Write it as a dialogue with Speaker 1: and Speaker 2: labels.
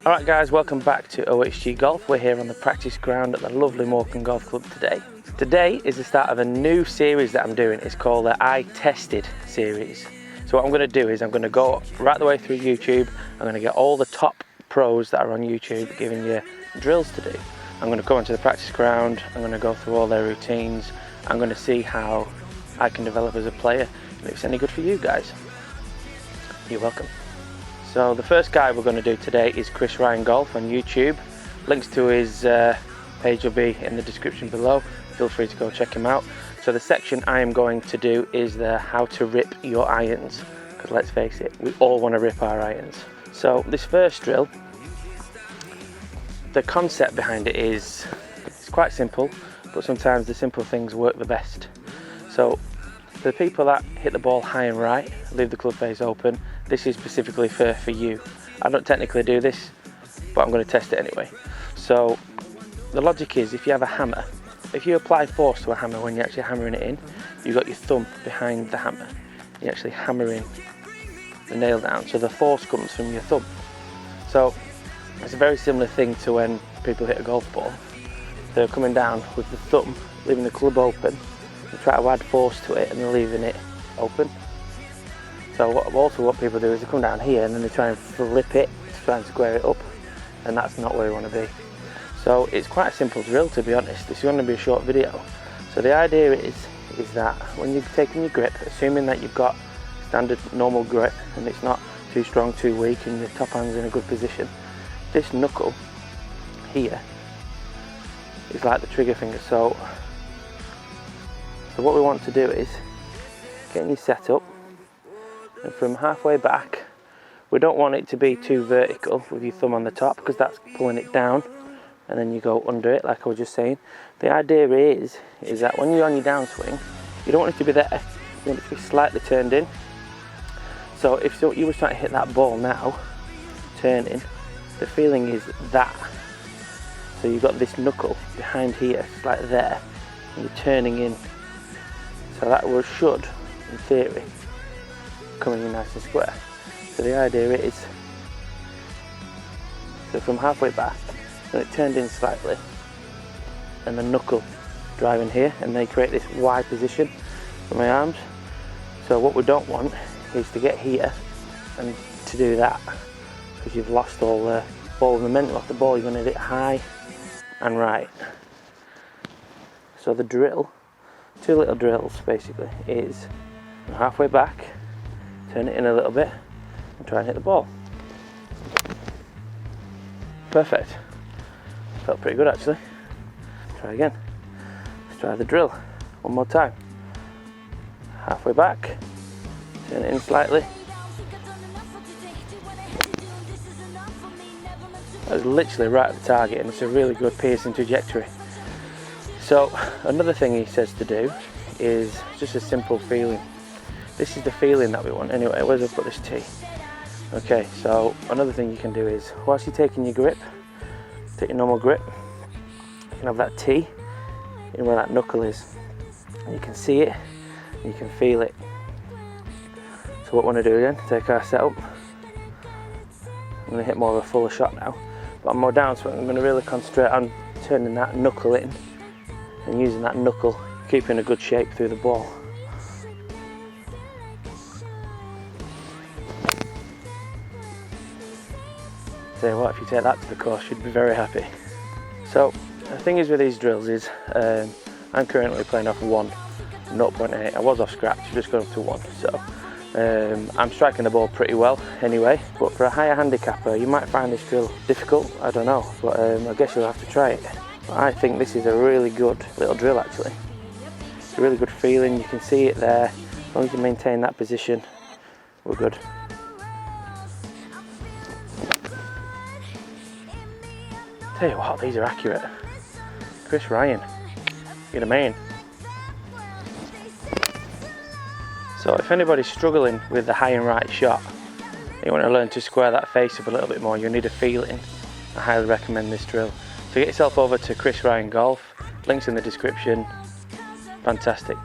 Speaker 1: Alright guys, welcome back to OHG Golf. We're here on the practice ground at the lovely Morecambe Golf Club today. Today is the start of a new series that I'm doing. It's called the I Tested series. So what I'm going to do is I'm going to go right the way through YouTube. I'm going to get all the top pros that are on YouTube giving you drills to do. I'm going to come onto the practice ground. I'm going to go through all their routines. I'm going to see how I can develop as a player and if it's any good for you guys. You're welcome. So the first guy we're going to do today is Chris Ryan Golf on YouTube. Links to his page will be in the description below. Feel free to go check him out. So the section I am going to do is the how to rip your irons, because let's face it, we all want to rip our irons. So this first drill, the concept behind it is it's quite simple, but sometimes the simple things work the best. So for the people that hit the ball high and right, leave the club face open, this is specifically for you. I don't technically do this, but I'm going to test it anyway. So the logic is, if you have a hammer, if you apply force to a hammer when you're actually hammering it in, you've got your thumb behind the hammer. You're actually hammering the nail down, so the force comes from your thumb. So it's a very similar thing to when people hit a golf ball. They're coming down with the thumb, leaving the club open, they try to add force to it and they're leaving it open. So what people do is they come down here and then they try and flip it to try and square it up, and that's not where we want to be. So it's quite a simple drill, to be honest. This is going to be a short video. So the idea is that when you're taking your grip, assuming that you've got standard normal grip and it's not too strong, too weak, and your top hand's in a good position, this knuckle here is like the trigger finger. So what we want to do is getting you set up, and from halfway back, we don't want it to be too vertical with your thumb on the top, because that's pulling it down, and then you go under it like I was just saying. The idea is that when you're on your downswing, you don't want it to be there, you want it to be slightly turned in. So if you were trying to hit that ball now, turning, the feeling is that. So you've got this knuckle behind here, it's like there, and you're turning in. So that should, in theory, coming in nice and square. So the idea is, so from halfway back, and it turned in slightly, and the knuckle driving here, and they create this wide position for my arms. So what we don't want is to get here and to do that, because you've lost all the momentum off the ball. You're going to hit it high and right. So the drill, two little drills basically, is halfway back, turn it in a little bit and try and hit the ball. Perfect. Felt pretty good actually. Try again. Let's try the drill one more time. Halfway back, turn it in slightly. That was literally right at the target, and it's a really good piercing trajectory. So another thing he says to do is just a simple feeling. This is the feeling that we want anyway. Where's I put this tee? Okay, so another thing you can do is, whilst you're taking your grip, take your normal grip, you can have that tee in where that knuckle is. And you can see it, and you can feel it. So what I want to do again, take our setup. I'm going to hit more of a fuller shot now, but I'm more downswing. I'm going to really concentrate on turning that knuckle in and using that knuckle, keeping a good shape through the ball. Tell you what, if you take that to the course, you'd be very happy. So the thing is with these drills is, I'm currently playing off 0.8. I was off scratch, just got up to 1. So I'm striking the ball pretty well anyway, but for a higher handicapper you might find this drill difficult, I don't know, but I guess you'll have to try it. But I think this is a really good little drill actually. It's a really good feeling, you can see it there. As long as you maintain that position, we're good. Tell you what, these are accurate. Chris Ryan, you're the man. So if anybody's struggling with the high and right shot, you want to learn to square that face up a little bit more, you need a feeling, I highly recommend this drill. So get yourself over to Chris Ryan Golf, links in the description. Fantastic.